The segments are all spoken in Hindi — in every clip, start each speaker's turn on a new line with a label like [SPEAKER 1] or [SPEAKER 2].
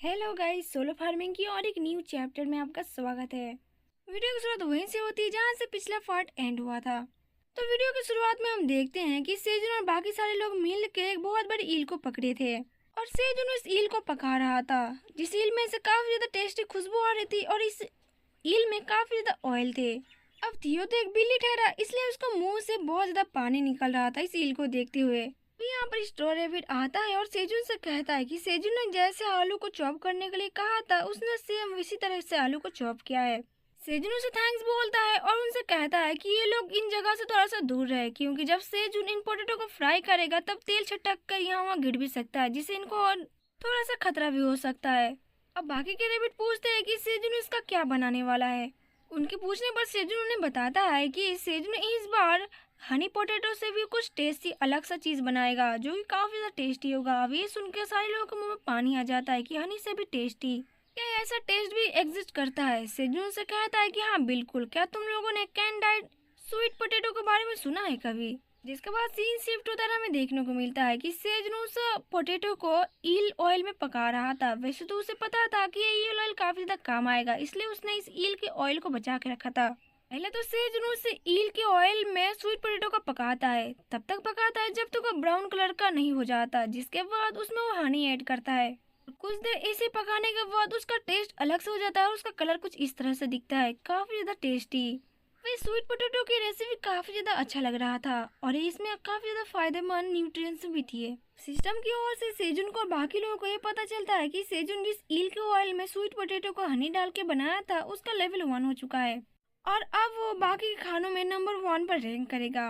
[SPEAKER 1] हेलो गाइस, सोलो फार्मिंग की और एक न्यू चैप्टर में आपका स्वागत है। वीडियो की शुरुआत वहीं से होती है जहाँ से पिछला पार्ट एंड हुआ था। तो वीडियो की शुरुआत में हम देखते हैं कि सेजुन और बाकी सारे लोग मिल के एक बहुत बड़ी ईल को पकड़े थे और सेजुन इस ईल को पका रहा था, जिस ईल में से काफी ज्यादा टेस्टी खुशबू आ रही थी और इस ईल में काफी ज्यादा ऑयल थे। अब थियो तो एक बिल्ली ठहरा, इसलिए उसको मुंह से बहुत ज्यादा पानी निकल रहा था इस ईल को देखते हुए। फिर यहाँ पर स्ट्रॉ रैबिट आता है और सेजुन से कहता है कि सेजुन ने जैसे आलू को चॉप करने के लिए कहा था, उसने सेम इसी तरह से आलू को चॉप किया है। सेजुन उसे थैंक्स बोलता है और उनसे कहता है कि ये लोग इन जगह से थोड़ा सा दूर रहे, क्योंकि जब सेजुन इन पोटैटो को फ्राई करेगा तब तेल छटक कर यहाँ वहाँ गिर भी सकता है, जिससे इनको और थोड़ा सा खतरा भी हो सकता है। अब बाकी के रैबिट पूछते हैं कि सेजुन इसका क्या बनाने वाला है। उनके पूछने पर सेजुन उन्हें बताता है कि सेजुन इस बार हनी पोटैटो से भी कुछ टेस्टी अलग सा चीज बनाएगा, जो कि काफी ज्यादा टेस्टी होगा। अब ये सुन के सारे लोगों के मुंह में पानी आ जाता है कि हनी से भी टेस्टी, क्या ऐसा टेस्ट भी एग्जिस्ट करता है। सेजुन से कहता है कि हाँ बिल्कुल, क्या तुम लोगों ने कैंडाइड स्वीट पोटैटो के बारे में सुना है कभी। जिसके बाद सीन शिफ्ट होता है, हमें देखने को मिलता है कि सेजुन उस पोटैटो को ईल ऑयल में पका रहा था। वैसे तो उसे पता था कि ये ईल ऑयल काफी ज्यादा काम आएगा, इसलिए उसने इस ईल के ऑयल को बचा के रखा था। पहले तो सेजुन उसे ईल के ऑयल में स्वीट पोटैटो का पकाता है, तब तक पकाता है जब तक वो ब्राउन कलर का नहीं हो जाता, जिसके बाद उसमें वो हनी ऐड करता है। कुछ देर ऐसे पकाने के बाद उसका टेस्ट अलग से हो जाता है और उसका कलर कुछ इस तरह से दिखता है, काफी ज्यादा टेस्टी। वही स्वीट पोटैटो की रेसिपी काफी ज्यादा अच्छा लग रहा था और इसमें काफी ज्यादा फायदेमंद न्यूट्रिएंट्स भी थे। सिस्टम की ओर से सेजुन को और बाकी लोगों को ये पता चलता है कि सेजुन जिस ईल के ऑयल में स्वीट पोटैटो को हनी डाल के बनाया था, उसका लेवल 1 हो चुका है और अब वो बाकी खानों में नंबर 1 पर रैंक करेगा।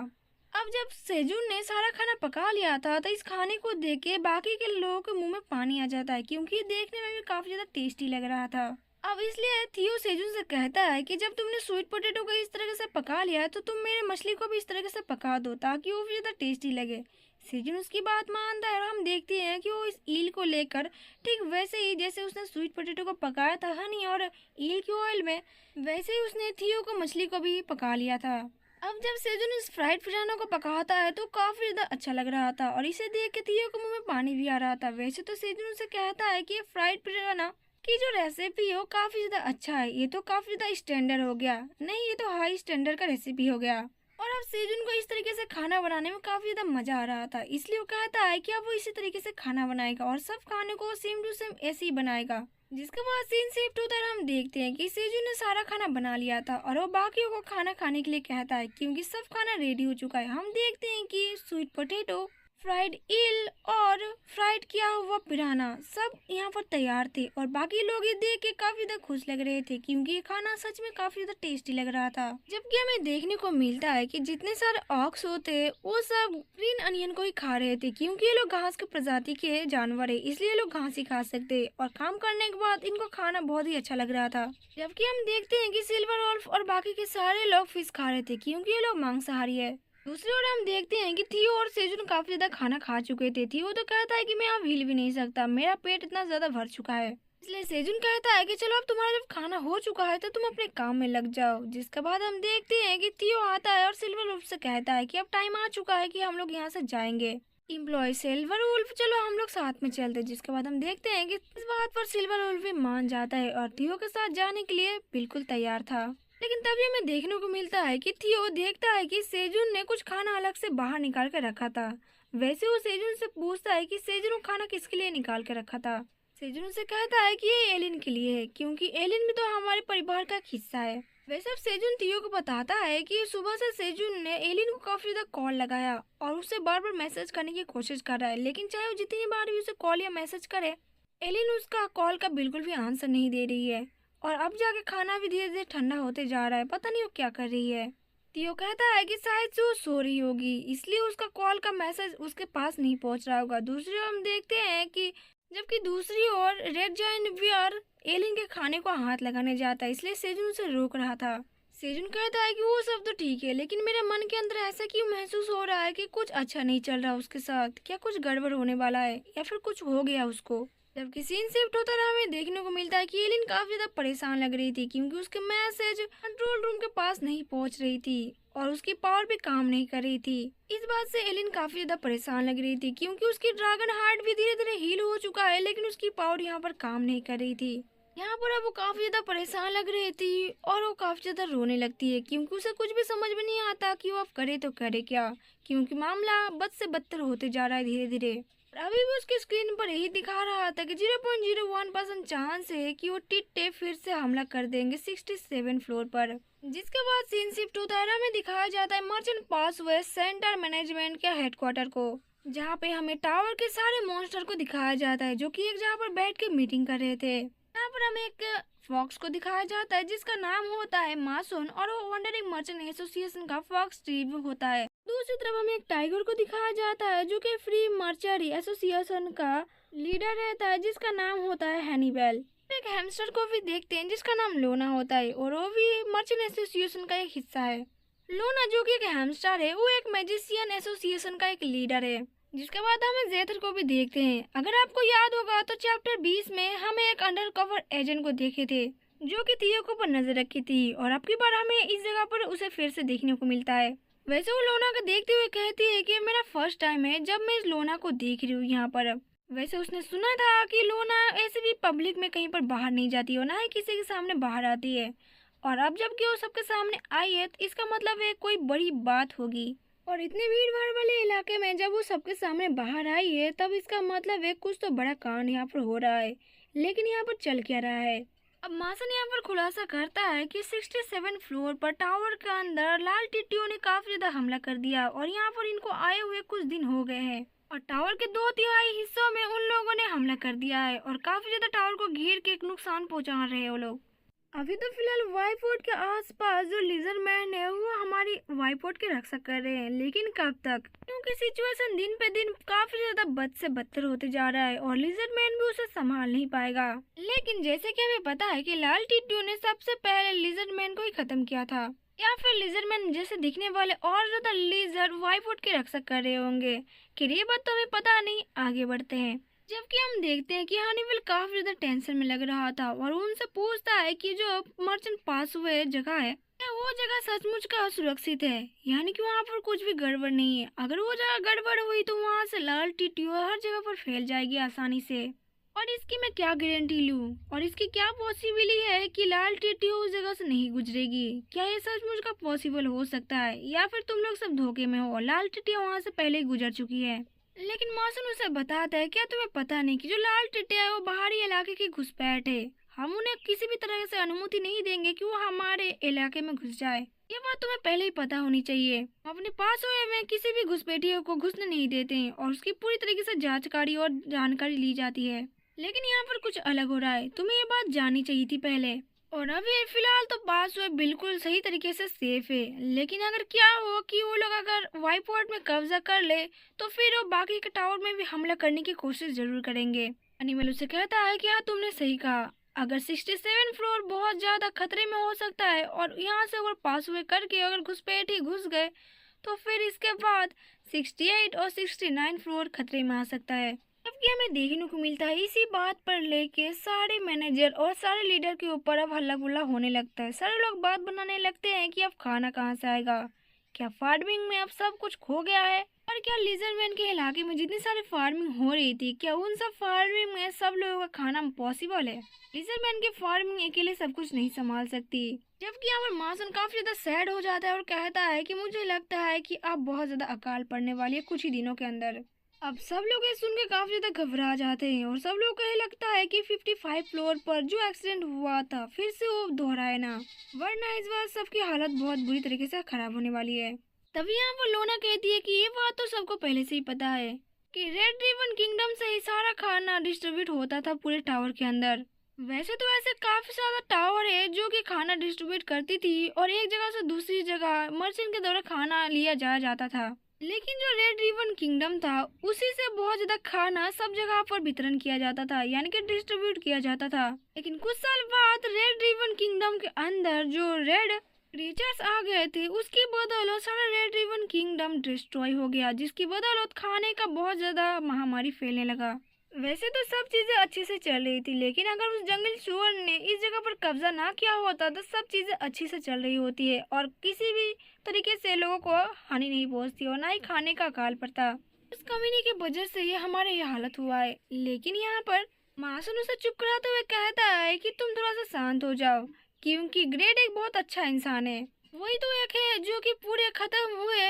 [SPEAKER 1] अब जब सेजुन ने सारा खाना पका लिया था तो इस खाने को देख के बाकी के लोगों के मुंह में पानी आ जाता है, क्योंकि ये देखने में भी काफी ज्यादा टेस्टी लग रहा था। अब इसलिए थियो सेजुन से कहता है कि जब तुमने स्वीट पोटैटो को इस तरह से पका लिया है तो तुम मेरे मछली को भी इस तरह से पका दो, ताकि वो भी ज्यादा टेस्टी लगे। सेजुन उसकी बात मानता है और हम देखते हैं कि वो इस ईल को लेकर ठीक वैसे ही जैसे उसने स्वीट पोटैटो को पकाया था हनी और ईल के ऑयल में, वैसे ही उसने थियो को मछली को भी पका लिया था। अब जब सेजुन इस फ्राइड पिराना को पकाता है तो काफी ज्यादा अच्छा लग रहा था और इसे देख के थियो के मुंह में पानी भी आ रहा था। वैसे तो सेजुन उसे कहता है कि ये फ्राइड पिराना की जो रेसिपी हो काफी ज्यादा अच्छा है, ये तो काफी ज्यादा स्टैंडर्ड हो गया, नहीं ये तो हाई स्टैंडर्ड का रेसिपी हो गया। और अब सेजुन को इस तरीके से खाना बनाने में काफी ज्यादा मजा आ रहा था, इसलिए वो कहता है कि अब वो इसी तरीके से खाना बनाएगा और सब खाने को सेम टू सेम ऐसे ही बनाएगा। जिसके बाद सीन शिफ्ट होता है, हम देखते हैं कि सेजुन ने सारा खाना बना लिया था और वो बाकियों को खाना खाने के लिए कहता है, क्योंकि सब खाना रेडी हो चुका है। हम देखते हैं कि स्वीट पोटैटो, फ्राइड ईल और फ्राइड किया हुआ पिराना सब यहाँ पर तैयार थे और बाकी लोग ये देख के काफी ज्यादा खुश लग रहे थे, क्योंकि ये खाना सच में काफी ज्यादा टेस्टी लग रहा था। जबकि हमें देखने को मिलता है कि जितने सारे ऑक्स होते वो सब ग्रीन अनियन को ही खा रहे थे, क्योंकि ये लोग घास के प्रजाति के जानवर है, इसलिए लोग घास ही खा सकते और काम करने के बाद इनको खाना बहुत ही अच्छा लग रहा था। जबकि हम देखते हैं कि सिल्वर वोल्फ और बाकी के सारे लोग फिश खा रहे थे, क्योंकि ये लोग मांसाहारी है। दूसरी ओर हम देखते हैं कि थियो और सेजुन काफी ज्यादा खाना खा चुके थे। थियो तो कहता है कि मैं अब हिल भी नहीं सकता, मेरा पेट इतना ज्यादा भर चुका है। इसलिए सेजुन कहता है कि चलो अब तुम्हारा जब खाना हो चुका है तो तुम अपने काम में लग जाओ। जिसके बाद हम देखते हैं कि थियो आता है और सिल्वर वुल्फ से कहता है कि अब टाइम आ चुका है कि हम लोग यहाँ से जाएंगे। इम्प्लॉय सिल्वर वुल्फ, चलो हम लोग साथ में चलते। जिसके बाद हम देखते हैं कि इस बात पर सिल्वर वुल्फ भी मान जाता है और थियो के साथ जाने के लिए बिल्कुल तैयार था। लेकिन तभी हमें देखने को मिलता है कि थियो देखता है कि सेजुन ने कुछ खाना अलग से बाहर निकाल कर रखा था। वैसे वो सेजुन से पूछता है कि सेजुन वो खाना किसके लिए निकाल कर रखा था। सेजुन से कहता है कि ये एलिन के लिए है, क्योंकि एलिन भी तो हमारे परिवार का एक हिस्सा है। वैसे अब सेजुन थियो को बताता है कि सुबह से सेजुन ने एलिन को काफी ज्यादा कॉल लगाया और उसे बार बार मैसेज करने की कोशिश कर रहा है, लेकिन चाहे वो जितनी बार भी उसे कॉल या मैसेज करे, एलिन उसका कॉल का बिल्कुल भी आंसर नहीं दे रही है। और अब जाके खाना भी धीरे धीरे ठंडा होते जा रहा है, पता नहीं वो क्या कर रही है। थियो कहता है कि शायद से वो सो रही होगी, इसलिए उसका कॉल का मैसेज उसके पास नहीं पहुंच रहा होगा। दूसरी ओर हम देखते हैं कि जबकि दूसरी ओर रेड जायंट बियर एलिन के खाने को हाथ लगाने जाता है, इसलिए सेजुन उसे रोक रहा था। सेजुन कहता है कि वो सब तो ठीक है, लेकिन मेरे मन के अंदर ऐसा क्यों महसूस हो रहा है कि कुछ अच्छा नहीं चल रहा उसके साथ, क्या कुछ गड़बड़ होने वाला है या फिर कुछ हो गया उसको। जबकि सीन शिफ्ट होता रहा हमें देखने को मिलता है कि एलिन काफी ज्यादा परेशान लग रही थी क्योंकि उसके मैसेज कंट्रोल रूम के पास नहीं पहुंच रही थी और उसकी पावर भी काम नहीं कर रही थी। इस बात से एलिन काफी ज्यादा परेशान लग रही थी क्योंकि उसकी ड्रैगन हार्ट भी धीरे धीरे हील हो चुका है लेकिन उसकी पावर यहाँ पर काम नहीं कर रही थी। यहाँ पर अब वो काफी ज्यादा परेशान लग रही थी और वो काफी ज्यादा रोने लगती है क्योंकि उसे कुछ भी समझ में नहीं आता कि वो अब करे तो करे क्या, क्योंकि मामला बद से बदतर होते जा रहा है धीरे धीरे। अभी भी उसके स्क्रीन पर यही दिखा रहा था कि 0.01% चांस है कि वो टिट्टे फिर से हमला कर देंगे 67 फ्लोर पर। जिसके बाद सीन शिफ्ट होता है, हमें दिखाया जाता है मर्चेंट पासवे सेंटर मैनेजमेंट के हेडक्वार्टर को, जहाँ पे हमें टावर के सारे मॉन्स्टर को दिखाया जाता है जो कि एक जगह पर बैठ के मीटिंग कर रहे थे। यहाँ पर हमें एक फॉक्स को दिखाया जाता है जिसका नाम होता है मासून और वो वंडरिंग मर्चेंट एसोसिएशन का फॉक्स ट्रीव होता है। दूसरी तरफ हमें एक टाइगर को दिखाया जाता है जो कि फ्री मर्चेंट एसोसिएशन का लीडर रहता है जिसका नाम होता है हैनिबल। एक हैमस्टर को भी देखते हैं जिसका नाम लोना होता है और वो भी मर्चेंट एसोसिएशन का एक हिस्सा है। लोना जो कि एक हैमस्टर है वो एक मैजिशियन एसोसिएशन का एक लीडर है। जिसके बाद हमें जेथर को भी देखते हैं। अगर आपको याद होगा तो चैप्टर 20 में हमें एक अंडर कवर एजेंट को देखे थे जो कि थियो को पर नजर रखी थी और अब की बार हमें इस जगह पर उसे फिर से देखने को मिलता है। वैसे वो लोना को देखते हुए कहती है कि मेरा फर्स्ट टाइम है जब मैं इस लोना को देख रही हूँ यहाँ पर। वैसे उसने सुना था कि लोना ऐसे भी पब्लिक में कहीं पर बाहर नहीं जाती और ना ही किसी के सामने बाहर आती है, और अब जबकि वो सबके सामने आई है तो इसका मतलब है कोई बड़ी बात होगी। और इतने भीड़ भाड़ वाले इलाके में जब वो सबके सामने बाहर आई है तब इसका मतलब है कुछ तो बड़ा कांड यहाँ पर हो रहा है। लेकिन यहाँ पर चल क्या रहा है? अब मासन यहाँ पर खुलासा करता है कि 67 फ्लोर पर टावर के अंदर लाल टिट्टियों ने काफी ज्यादा हमला कर दिया और यहाँ पर इनको आए हुए कुछ दिन हो गए हैं और टावर के 2/3 हिस्सों में उन लोगों ने हमला कर दिया है और काफी ज्यादा टावर को घेर के एक नुकसान पहुँचा रहे हैं वो लोग। अभी तो फिलहाल वाईपोर्ट के आसपास जो लिजरमैन है वो हमारी वाईपोर्ट की रक्षा कर रहे हैं, लेकिन कब तक? क्योंकि सिचुएशन दिन पे दिन काफी ज्यादा बद से बदतर होते जा रहा है और लिजरमैन भी उसे संभाल नहीं पाएगा। लेकिन जैसे कि हमें पता है कि लाल टिट्टू ने सबसे पहले लिजरमैन को ही खत्म किया था, या फिर लिजरमैन जैसे दिखने वाले और ज्यादा लिजर वाईपोर्ट की रक्षा कर रहे होंगे, कि ये बात तो हमें पता नहीं। आगे बढ़ते हैं। जबकि हम देखते हैं कि हनीबल काफी ज्यादा टेंशन में लग रहा था और उनसे पूछता है कि जो मर्चेंट पास हुए जगह है क्या वो जगह सचमुच का सुरक्षित है, यानी कि वहाँ पर कुछ भी गड़बड़ नहीं है। अगर वो जगह गड़बड़ हुई तो वहाँ से लाल टिट्टियों हर जगह पर फैल जाएगी आसानी से, और इसकी मैं क्या गारंटी लूँ और इसकी क्या पॉसिबिलिटी है कि लाल टिट्टियों उस जगह से नहीं गुजरेगी? क्या ये सचमुच का पॉसिबल हो सकता है या फिर तुम लोग सब धोखे में हो? लाल टिट्टियाँ वहाँ से पहले ही गुजर चुकी है। लेकिन मासून उसे बताता है क्या तुम्हें पता नहीं कि जो लाल टिट्टिया है वो बाहरी इलाके की घुसपैठ है, हम उन्हें किसी भी तरह से अनुमति नहीं देंगे कि वो हमारे इलाके में घुस जाए। ये बात तुम्हें पहले ही पता होनी चाहिए। अपने पास हुए में किसी भी घुसपैठियों को घुसने नहीं देते हैं और उसकी पूरी तरीके से जांचकारी और जानकारी ली जाती है। लेकिन यहाँ पर कुछ अलग हो रहा है, तुम्हें ये बात जाननी चाहिए थी पहले। और अभी फिलहाल तो पास हुए बिल्कुल सही तरीके से सेफ है, लेकिन अगर क्या हो कि वो लोग अगर वाईपोर्ट में कब्जा कर ले तो फिर वो बाकी के टावर में भी हमला करने की कोशिश जरूर करेंगे। हनीबल उसे कहता है कि हाँ तुमने सही कहा, अगर 67 फ्लोर बहुत ज्यादा खतरे में हो सकता है और यहाँ से अगर पास हुए करके अगर घुसपैठी घुस गए तो फिर इसके बाद 68 और 69 फ्लोर खतरे में आ सकता है। जबकि हमें देखने को मिलता है इसी बात पर लेके सारे मैनेजर और सारे लीडर के ऊपर अब हल्ला गुल्ला होने लगता है। सारे लोग बात बनाने लगते हैं कि अब खाना कहाँ से आएगा, क्या फार्मिंग में अब सब कुछ खो गया है, और क्या लिजरमैन के इलाके में जितनी सारी फार्मिंग हो रही थी क्या उन सब फार्मिंग में सब लोगों का खाना पॉसिबल है? लिजरमैन की फार्मिंग अकेले सब कुछ नहीं संभाल सकती। जबकि यहाँ पर मासन काफी ज्यादा सैड हो जाता है और कहता है कि मुझे लगता है कि अब बहुत ज्यादा अकाल पड़ने वाली है कुछ ही दिनों के अंदर। अब सब लोग ये सुन के काफी ज्यादा घबरा जाते हैं और सब लोग को ये लगता है कि 55 फ्लोर पर जो एक्सीडेंट हुआ था फिर से वो दोहराए ना, वरना इस बार सबकी हालत बहुत बुरी तरीके से खराब होने वाली है। तभी यहाँ पर लोना कहती है कि ये बात तो सबको पहले से ही पता है कि रेड रिबन किंगडम से ही सारा खाना डिस्ट्रीब्यूट होता था पूरे टावर के अंदर। वैसे तो ऐसे काफी ज्यादा टावर है जो कि खाना डिस्ट्रीब्यूट करती थी और एक जगह से दूसरी जगह मर्चेंट के द्वारा खाना लिया जाया जाता था, लेकिन जो रेड रिबन किंगडम था उसी से बहुत ज्यादा खाना सब जगह पर वितरण किया जाता था, यानी कि डिस्ट्रीब्यूट किया जाता था। लेकिन कुछ साल बाद रेड रिबन किंगडम के अंदर जो रेड क्रीचर्स आ गए थे उसकी बदौलत सारा रेड रिबन किंगडम डिस्ट्रॉय हो गया, जिसकी बदौलत खाने का बहुत ज्यादा महामारी फैलने लगा। वैसे तो सब चीजें अच्छे से चल रही थी, लेकिन अगर उस जंगली सुअर ने इस जगह पर कब्जा ना किया होता तो सब चीजें अच्छी से चल रही होती है और किसी भी तरीके से लोगों को हानि नहीं पहुंचती और ना ही खाने का अकाल पड़ता। उस कमीने की वजह से ये हमारे ये हालत हुआ है। लेकिन यहाँ पर मासून उसे चुप कराते हुए कहता है कि तुम थोड़ा सा शांत हो जाओ, क्योंकि ग्रेड एक बहुत अच्छा इंसान है। वही तो एक है जो कि पूरे खत्म हुए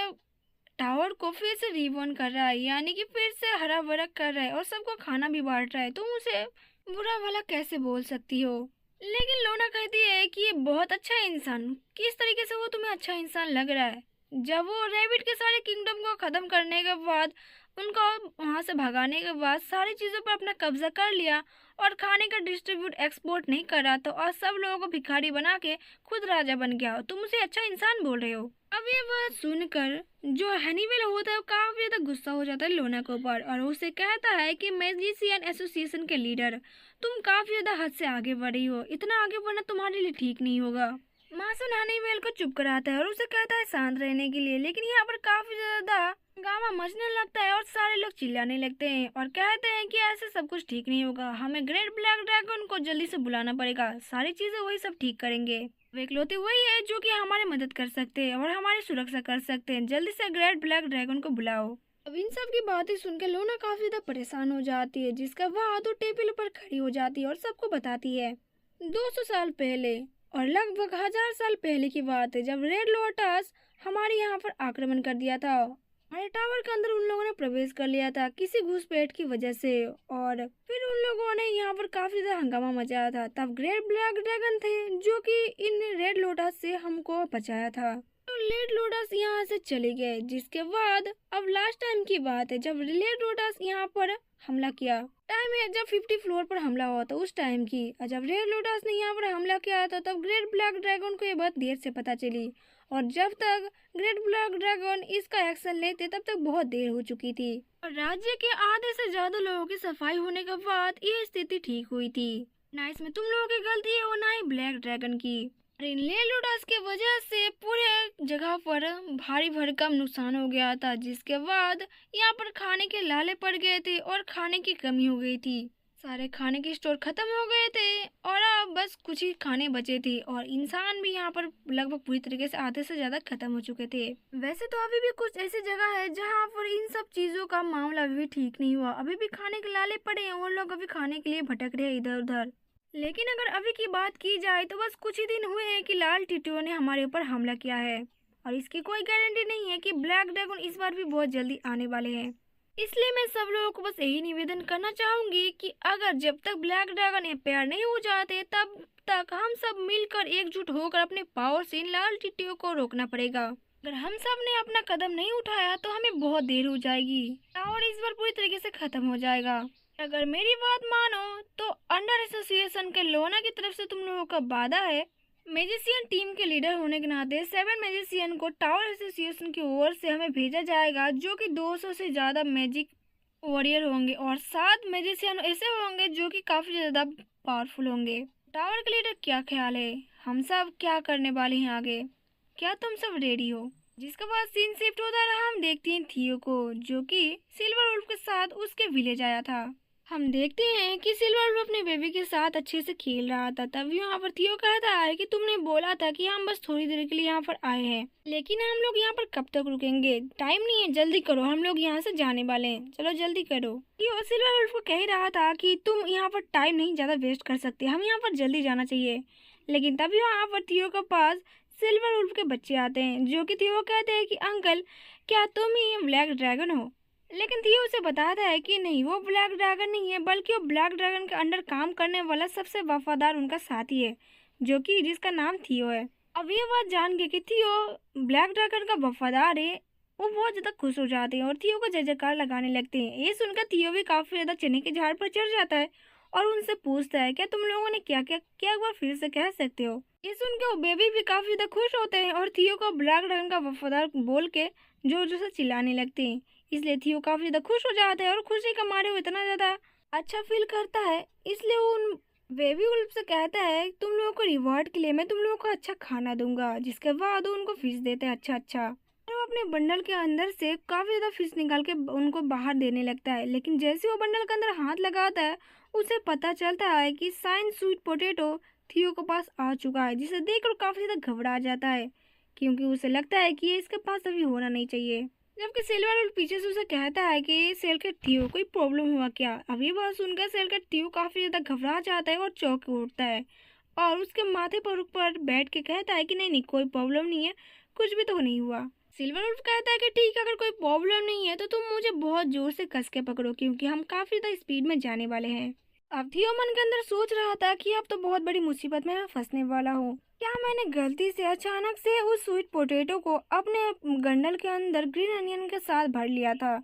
[SPEAKER 1] टावर को फिर से रिबॉर्न कर रहा है, यानी कि फिर से हरा भरा कर रहा है और सबको खाना भी बांट रहा है। तुम उसे बुरा भला कैसे बोल सकती हो? लेकिन लोना कहती है कि ये बहुत अच्छा इंसान, किस तरीके से वो तुम्हें अच्छा इंसान लग रहा है? जब वो रैबिट के सारे किंगडम को खत्म करने के बाद, उनको वहां से भगाने के बाद सारी चीजों पर अपना कब्जा कर लिया और खाने का डिस्ट्रीब्यूट एक्सपोर्ट नहीं कर रहा, तो और सब लोगों को भिखारी बना के खुद राजा बन गया, तुम उसे अच्छा इंसान बोल रहे हो? अब ये बात सुनकर जो हनीवेल होता है वो काफी ज्यादा गुस्सा हो जाता है लोना के ऊपर और उसे कहता है कि मैजिशियन एसोसिएशन के लीडर, तुम काफी ज्यादा हद से आगे बढ़ रही हो, इतना आगे बढ़ना तुम्हारे लिए ठीक नहीं होगा। मासून हनीवेल को चुप कराता है और उसे कहता है शांत रहने के लिए, लेकिन यहाँ पर काफी ज्यादा गामा मचने लगता है और सारे लोग चिल्लाने लगते हैं और कहते हैं कि ऐसे सब कुछ ठीक नहीं होगा, हमें ग्रेट ब्लैक ड्रैगन को जल्दी से बुलाना पड़ेगा, सारी चीजें वही सब ठीक करेंगे, वे इकलौते वही है जो कि हमारी मदद कर सकते हैं और हमारी सुरक्षा कर सकते हैं, जल्दी से ग्रेट ब्लैक ड्रैगन को बुलाओ। अब इन सब की बातें सुनकर लोना काफी ज्यादा परेशान हो जाती है, जिसका वह तो टेबल पर खड़ी हो जाती है और सबको बताती है 200 साल पहले और लगभग 1000 साल पहले की बात है, जब रेड लोटस हमारे यहाँ पर आक्रमण कर दिया था। हमारे टावर के अंदर उन लोगों ने प्रवेश कर लिया था किसी घुसपैठ की वजह से और फिर उन लोगों ने यहाँ पर काफी ज्यादा हंगामा मचाया था। तब ग्रेट ब्लैक ड्रैगन थे जो कि इन रेड लोटस से हमको बचाया था, तो रेड लोटस यहाँ से चले गए। जिसके बाद अब लास्ट टाइम की बात है जब रेड लोटस यहाँ पर हमला किया, टाइम है जब 50 फ्लोर पर हमला हुआ था उस टाइम की, और जब रेड लोटस ने यहाँ पर हमला किया था तब ग्रेट ब्लैक ड्रैगन को ये बात देर से पता चली और जब तक ग्रेट ब्लैक ड्रैगन इसका एक्शन लेते तब तक बहुत देर हो चुकी थी और राज्य के आधे से ज्यादा लोगों की सफाई होने के बाद ये स्थिति ठीक हुई थी। ना इसमें तुम लोगों की गलती है और ना ही ब्लैक ड्रैगन की। रेड लोटस की वजह से पूरे जगह पर भारी भरकम नुकसान हो गया था, जिसके बाद यहाँ पर खाने के लाले पड़ गए थे और खाने की कमी हो गई थी, सारे खाने के स्टोर खत्म हो गए थे और अब बस कुछ ही खाने बचे थे और इंसान भी यहाँ पर लगभग पूरी तरीके से आधे से ज्यादा खत्म हो चुके थे। वैसे तो अभी भी कुछ ऐसी जगह है जहाँ पर इन सब चीजों का मामला अभी भी ठीक नहीं हुआ, अभी भी खाने के लाले पड़े हैं और लोग अभी खाने के लिए भटक रहे हैं इधर उधर। लेकिन अगर अभी की बात की जाए तो बस कुछ ही दिन हुए हैं कि लाल टिड्डियों ने हमारे ऊपर हमला किया है और इसकी कोई गारंटी नहीं है कि ब्लैक ड्रैगन इस बार भी बहुत जल्दी आने वाले हैं। इसलिए मैं सब लोगों को बस यही निवेदन करना चाहूंगी कि अगर जब तक ब्लैक ड्रैगन अपेयर नहीं हो जाते तब तक हम सब मिलकर एकजुट होकर अपने पावर से इन लाल टिड्डियों को रोकना पड़ेगा। अगर हम सब ने अपना कदम नहीं उठाया तो हमें बहुत देर हो जाएगी और इस बार पूरी तरीके से खत्म हो जाएगा। अगर मेरी बात मानो तो अंडर एसोसिएशन के लोना की तरफ से तुम लोगों का वादा है, मैजिशियन टीम के लीडर होने के नाते 7 मैजिशियन को टावर एसोसिएशन की ओर से हमें भेजा जाएगा जो कि 200 से ज़्यादा मैजिक वॉरियर होंगे और 7 मैजिशियन ऐसे होंगे जो कि काफ़ी ज़्यादा पावरफुल होंगे। टावर के लीडर क्या ख्याल है, हम सब क्या करने वाले हैं आगे, क्या तुम सब रेडी हो? जिसके बाद सीन शिफ्ट होता रहा, हम देखते हैं थियो को जो कि सिल्वर वुल्फ के साथ उसके विलेज आया था। हम देखते हैं कि सिल्वर वुल्फ अपने बेबी के साथ अच्छे से खेल रहा था, तभी यहाँ पर थियो कहता है कि तुमने बोला था कि हम बस थोड़ी देर के लिए यहाँ पर आए हैं, लेकिन हम लोग यहाँ पर कब तक रुकेंगे, टाइम नहीं है, जल्दी करो, हम लोग यहाँ से जाने वाले हैं, चलो जल्दी करो। थियो सिल्वर वुल्फ को कह रहा था कि तुम यहाँ पर टाइम नहीं ज़्यादा वेस्ट कर सकते, हम यहाँ पर जल्दी जाना चाहिए। लेकिन तभी वहाँ पर थियो के पास सिल्वर वुल्फ के बच्चे आते हैं जो कि थियो कहते हैं कि अंकल क्या तुम ही ब्लैक ड्रैगन हो? लेकिन थियो उसे बताता है कि नहीं, वो ब्लैक ड्रैगन नहीं है बल्कि वो ब्लैक ड्रैगन के अंडर काम करने वाला सबसे वफादार उनका साथी है जो कि जिसका नाम थियो है। अब ये बात जान के कि थियो ब्लैक ड्रैगन का वफादार है, वो बहुत ज्यादा खुश हो जाते हैं और थियो को जय जयकार लगाने लगते हैं। ये सुनकर थियो भी काफी ज्यादा चने के झाड़ पर चढ़ जाता है और उनसे पूछता है क्या तुम लोगों ने क्या क्या क्या, एक बार फिर से कह सकते हो? ये सुन के वो बेबी भी काफी ज्यादा खुश होते हैं और थियो को ब्लैक ड्रैगन का वफादार बोल के जोर जोर से चिल्लाने लगते हैं। इसलिए थियो काफी ज्यादा खुश हो जाता है और खुशी के मारे वो इतना ज्यादा अच्छा फील करता है, इसलिए वो उन बेबी वुल्फ से कहता है तुम लोगों को रिवॉर्ड के लिए मैं तुम लोगों को अच्छा खाना दूंगा। जिसके बाद वो उनको फीस देते हैं अच्छा अच्छा और वो अपने बंडल के अंदर से काफी ज्यादा फिश निकाल के उनको बाहर देने लगता है, लेकिन जैसे वो बंडल के अंदर हाथ लगाता है उसे पता चलता है कि साइन स्वीट पोटैटो थियो के पास आ चुका है, जिसे देखकर काफी ज्यादा घबरा जाता है क्योंकि उसे लगता है कि ये इसके पास अभी होना नहीं चाहिए। जबकि सिल्वर पीछे से उसे कहता है कि सेल के थियो कोई प्रॉब्लम हुआ क्या। अभी बात सुनकर सेल का थियो काफी ज्यादा घबरा जाता है और चौंक उठता है और उसके माथे पर ऊपर बैठ के कहता है कि नहीं नहीं कोई प्रॉब्लम नहीं है, कुछ भी तो नहीं हुआ। सिल्वर वुल्फ कहता है कि ठीक है, अगर कोई प्रॉब्लम नहीं है तो तुम मुझे बहुत जोर से कस के पकड़ो क्योंकि हम काफी ज्यादा स्पीड में जाने वाले हैं। अब थियो मन के अंदर सोच रहा था कि अब तो बहुत बड़ी मुसीबत में मैं फंसने वाला हूँ। क्या मैंने गलती से अचानक से उस स्वीट पोटैटो को अपने गंडल के अंदर ग्रीन अनियन के साथ भर लिया था,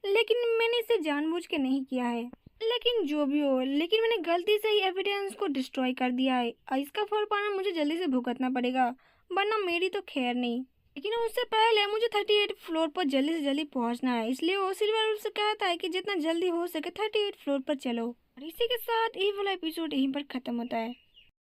[SPEAKER 1] लेकिन मैंने इसे जानबूझ के नहीं किया है। लेकिन जो भी हो, लेकिन मैंने गलती से ही एविडेंस को डिस्ट्रॉय कर दिया है और इसका फल पाना मुझे जल्दी से भुगतना पड़ेगा, वरना मेरी तो खैर नहीं। लेकिन उससे पहले मुझे 38 फ्लोर पर जल्दी से जल्दी पहुंचना है, इसलिए वो सिल्वर उससे कहता है कि जितना जल्दी हो सके 38 फ्लोर पर चलो। और इसी के साथ ये वाला एपिसोड यहीं पर खत्म होता है।